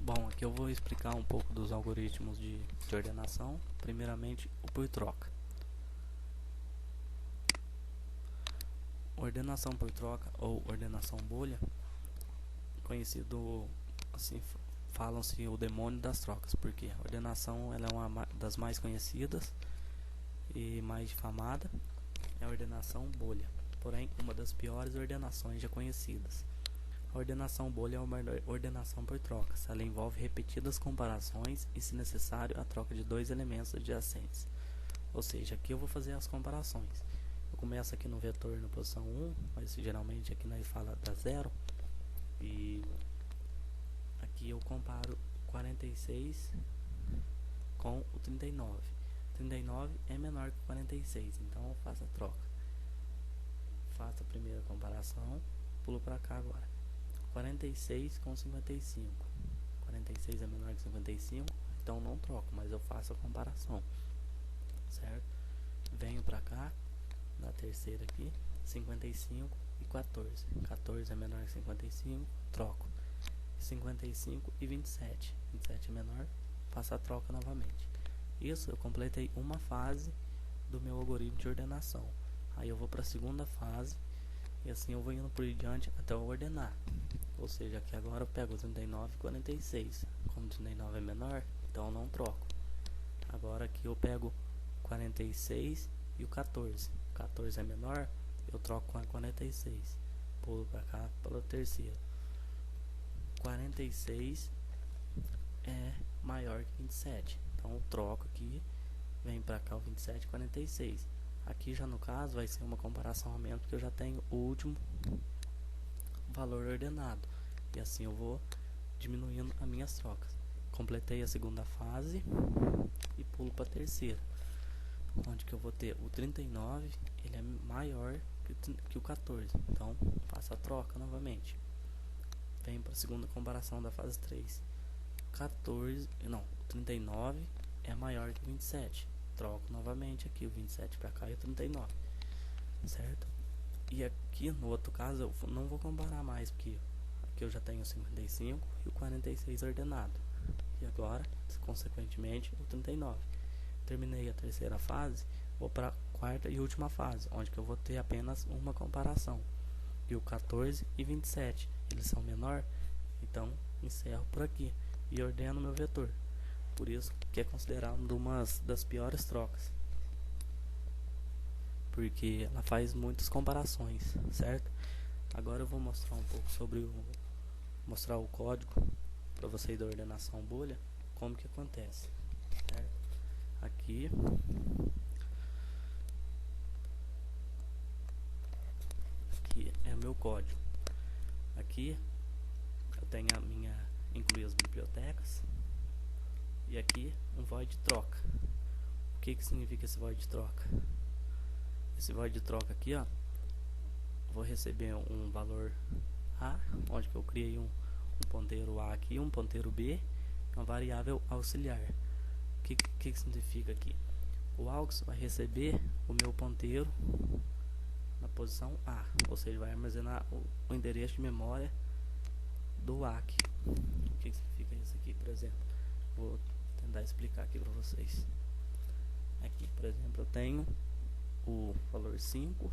Bom, aqui eu vou explicar um pouco dos algoritmos de ordenação. Primeiramente, o por troca. Ordenação por troca ou ordenação bolha, conhecido assim, falam-se o demônio das trocas, porque a ordenação ela é uma das mais conhecidas e mais difamada, é a ordenação bolha, porém uma das piores ordenações já conhecidas. A ordenação bolha é uma ordenação por trocas. Ela envolve repetidas comparações e, se necessário, a troca de dois elementos adjacentes. Ou seja, aqui eu vou fazer as comparações. Eu começo aqui no vetor na posição 1, mas geralmente aqui nós fala da 0. E aqui eu comparo 46 com o 39. 39 é menor que 46, então eu faço a troca. Faço a primeira comparação, pulo para cá agora. 46 com 55. 46 é menor que 55, então não troco, mas eu faço a comparação, certo? Venho para cá, na terceira aqui, 55 e 14. 14 é menor que 55, troco. 55 e 27. 27 é menor, faço a troca novamente. Isso eu completei uma fase do meu algoritmo de ordenação. Aí eu vou para a segunda fase e assim eu vou indo por diante até eu ordenar. Ou seja, aqui agora eu pego o 39 e 46. Como o 39 é menor, então eu não troco. Agora aqui eu pego 46 e o 14. 14 é menor, eu troco com a 46. Pulo para cá pela terceira. 46 é maior que 27. Então eu troco aqui, vem para cá o 27 e 46. Aqui já no caso vai ser uma comparação aumento, porque eu já tenho o último valor ordenado. E assim eu vou diminuindo as minhas trocas. Completei a segunda fase e pulo para a terceira, onde que eu vou ter o 39, ele é maior que o 14. Então faço a troca novamente. Venho para a segunda comparação da fase 3. 39 é maior que o 27. Troco novamente aqui o 27 para cá e o 39, certo? E aqui no outro caso eu não vou comparar mais, porque aqui eu já tenho o 55 e o 46 ordenado. E agora, consequentemente, o 39. Terminei a terceira fase, vou para a quarta e última fase, onde que eu vou ter apenas uma comparação. E o 14 e 27, eles são menor, então encerro por aqui e ordeno meu vetor. Por isso que é considerado uma das piores trocas, porque ela faz muitas comparações, certo? Agora eu vou mostrar um pouco sobre mostrar o código para vocês da ordenação bolha, como que acontece, certo? Aqui é o meu código. Aqui eu tenho incluir as bibliotecas. E aqui um void troca. O que significa esse void troca? Esse void troca aqui, ó, vou receber um valor A, onde que eu criei um ponteiro A aqui, um ponteiro B, uma variável auxiliar. O que significa aqui? O aux vai receber o meu ponteiro na posição A, ou seja, vai armazenar o endereço de memória do A aqui. O que significa isso aqui, por exemplo? Vou tentar explicar aqui para vocês. Aqui, por exemplo, eu tenho o valor 5,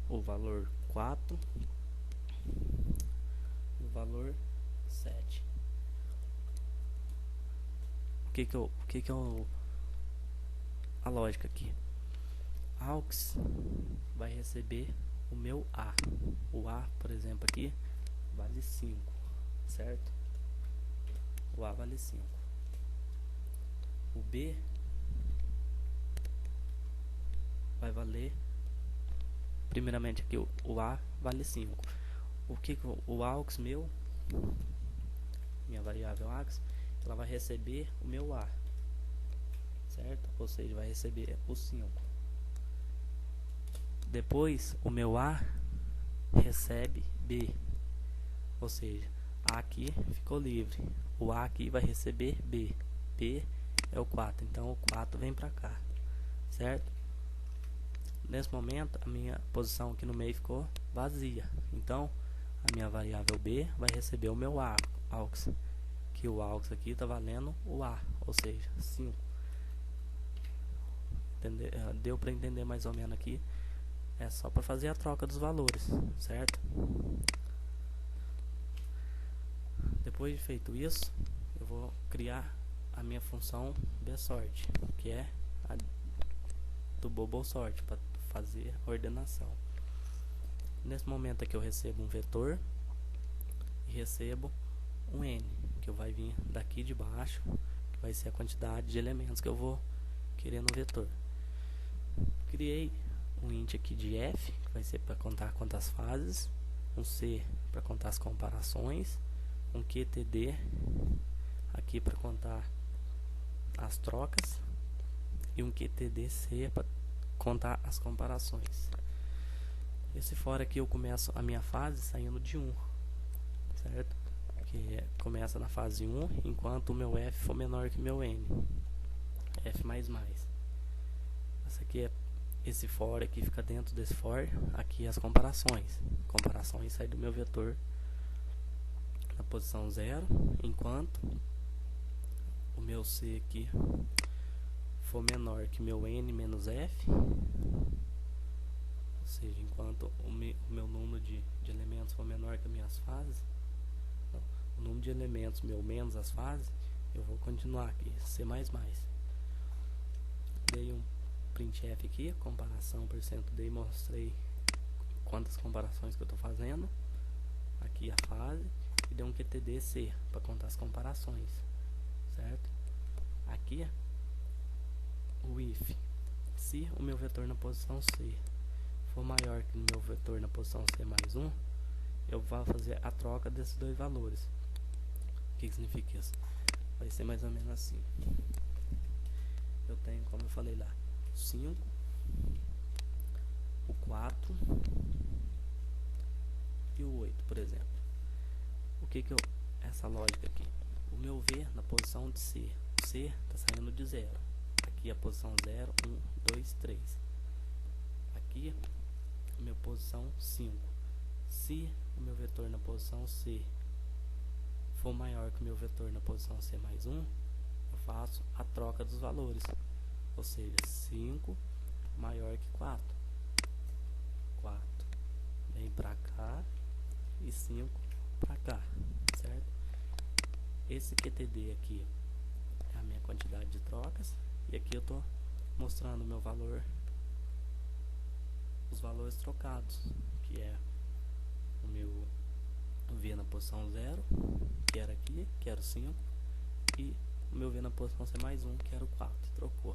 o valor 4, o valor 7. O que é a lógica aqui? Aux vai receber o meu A. O A, por exemplo, aqui vale 5, certo? O A vale 5. O B vai valer, primeiramente aqui o A vale 5. O aux meu, minha variável aux, ela vai receber o meu A, certo? Ou seja, vai receber o 5. Depois o meu A recebe B, ou seja, A aqui ficou livre. O A aqui vai receber B. B é o 4, então o 4 vem para cá, certo? Nesse momento a minha posição aqui no meio ficou vazia, então a minha variável b vai receber o meu aux, que o aux aqui está valendo o a, ou seja, 5. Deu para entender mais ou menos aqui? É só para fazer a troca dos valores, certo? Depois de feito isso, eu vou criar a minha função bsort, que é a do bubble sort, para fazer a ordenação. Nesse momento aqui eu recebo um vetor e recebo um n, que vai vir daqui de baixo, que vai ser a quantidade de elementos que eu vou querer no vetor. Criei um int aqui de f, que vai ser para contar quantas fases, um c para contar as comparações, um qtd aqui para contar as trocas e um qtdc para contar as comparações. Esse for aqui eu começo a minha fase saindo de 1, certo? Que começa na fase 1 enquanto o meu f for menor que o meu n, f++. Essa aqui é esse for aqui, fica dentro desse for. Aqui as comparações sai do meu vetor na posição 0, enquanto o meu c aqui for menor que meu n menos f, ou seja, enquanto o meu número de elementos for menor que as minhas fases, o número de elementos meu menos as fases, eu vou continuar aqui, c++. Dei um printf aqui, comparação %d, mostrei quantas comparações que eu estou fazendo, aqui a fase, e dei um qtdc para contar as comparações, certo? Aqui o if, se o meu vetor na posição c for maior que o meu vetor na posição c mais 1, eu vou fazer a troca desses dois valores. O que significa isso? Vai ser mais ou menos assim. Eu tenho, como eu falei lá, 5, o 4 e o 8, por exemplo. O que que essa lógica aqui? O meu v na posição de c, o c está saindo de 0. Aqui a posição 0, 1, 2, 3. Aqui a minha posição 5. Se o meu vetor na posição c for maior que o meu vetor na posição c mais 1, eu faço a troca dos valores. Ou seja, 5 maior que 4. 4 vem pra cá e 5 pra cá, certo? Esse QTD aqui é a minha quantidade de trocas. E aqui eu tô mostrando o meu valor, os valores trocados, que é o meu V na posição 0, que era aqui, que era o 5, e o meu V na posição C mais 1, que era o 4, trocou.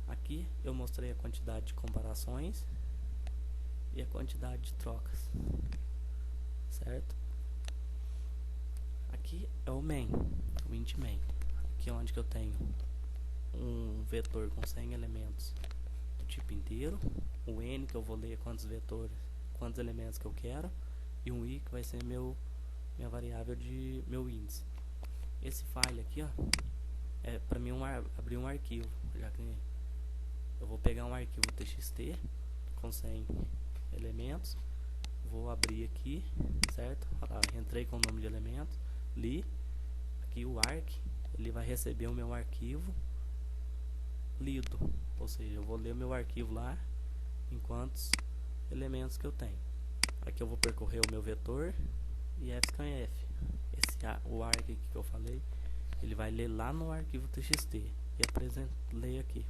Aqui eu mostrei a quantidade de comparações e a quantidade de trocas, certo? Aqui é o main, o int main. Aqui é onde que eu tenho um vetor com 100 elementos do tipo inteiro, o n que eu vou ler quantos vetores, quantos elementos que eu quero, e um i que vai ser minha variável de meu índice. Esse file aqui, ó, é para mim abrir um arquivo, já que eu vou pegar um arquivo txt com 100 elementos, vou abrir aqui, certo? Entrei com o nome de elementos, li, aqui o arc, ele vai receber o meu arquivo lido, ou seja, eu vou ler o meu arquivo lá em quantos elementos que eu tenho. Aqui eu vou percorrer o meu vetor e fscanf. O arc aqui que eu falei, ele vai ler lá no arquivo txt e ler aqui.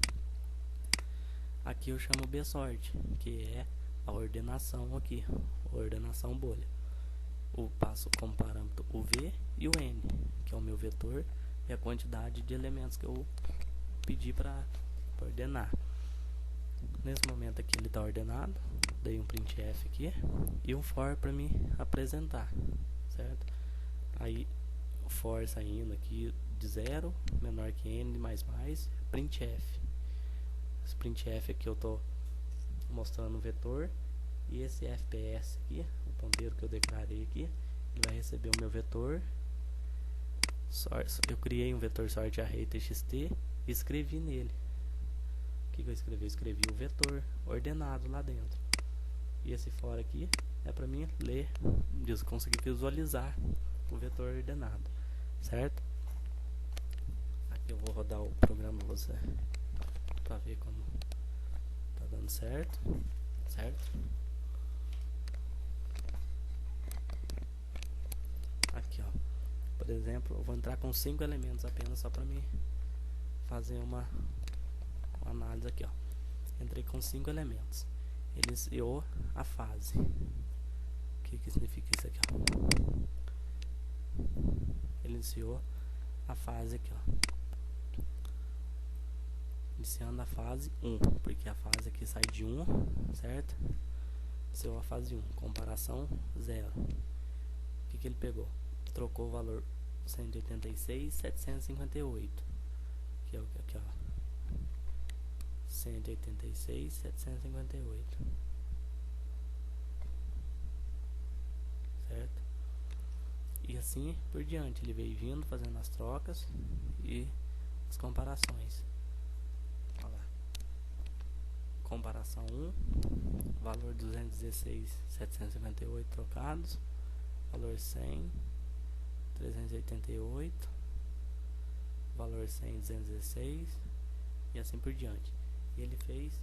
Aqui eu chamo bsort, que é a ordenação aqui, a ordenação bolha. Eu passo como parâmetro o v e o n, que é o meu vetor e a quantidade de elementos que eu pedi para ordenar. Nesse momento aqui ele está ordenado, dei um printf aqui e um for para me apresentar, certo? Aí o for saindo aqui de 0, menor que n, mais, printf. Esse printf aqui eu estou mostrando o vetor e esse fps aqui, o ponteiro que eu declarei aqui, ele vai receber o meu vetor. Eu criei um vetor sort array txt e escrevi nele. O que eu escrevi? Eu escrevi o vetor ordenado lá dentro. E esse for aqui é para mim ler, conseguir visualizar o vetor ordenado, certo? Aqui eu vou rodar o programa você para ver como tá dando certo, Aqui, ó, por exemplo, eu vou entrar com 5 elementos apenas só para mim fazer uma análise aqui, ó. Entrei com 5 elementos. Ele iniciou a fase. O que significa isso aqui, ó? Ele iniciou a fase aqui, ó. Iniciando a fase 1, porque a fase aqui sai de 1, certo? Iniciou a fase 1, comparação 0. O que ele pegou? Trocou o valor 186.758, que é o que aqui, ó. 186.758, certo? E assim por diante, ele veio vindo fazendo as trocas e as comparações. Olha lá. Comparação 1, valor 216.758 trocados, valor 100, 388, valor 100, 216 e assim por diante. E ele fez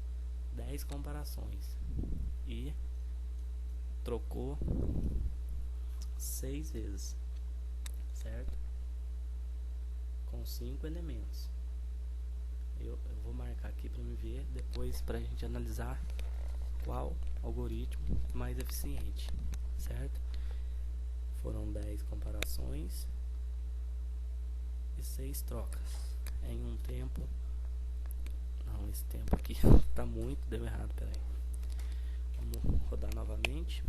10 comparações e trocou 6 vezes, certo? Com 5 elementos. Eu vou marcar aqui para me ver depois, para a gente analisar qual algoritmo mais eficiente, certo? Foram 10 comparações e 6 trocas em um tempo. Não, esse tempo aqui tá muito, deu errado, peraí. Vamos rodar novamente.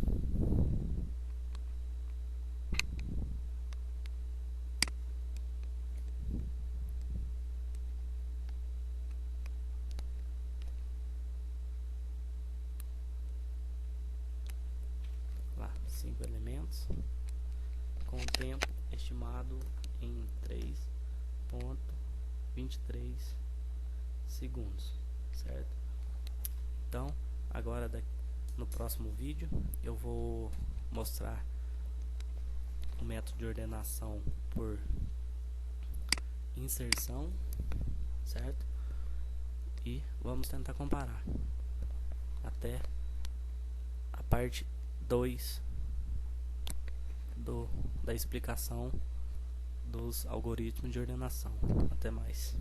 Lá, 5 elementos com o tempo estimado em 3,23 segundos, certo? Então, agora no próximo vídeo eu vou mostrar o método de ordenação por inserção, certo? E vamos tentar comparar até a parte 2 da explicação dos algoritmos de ordenação. Até mais.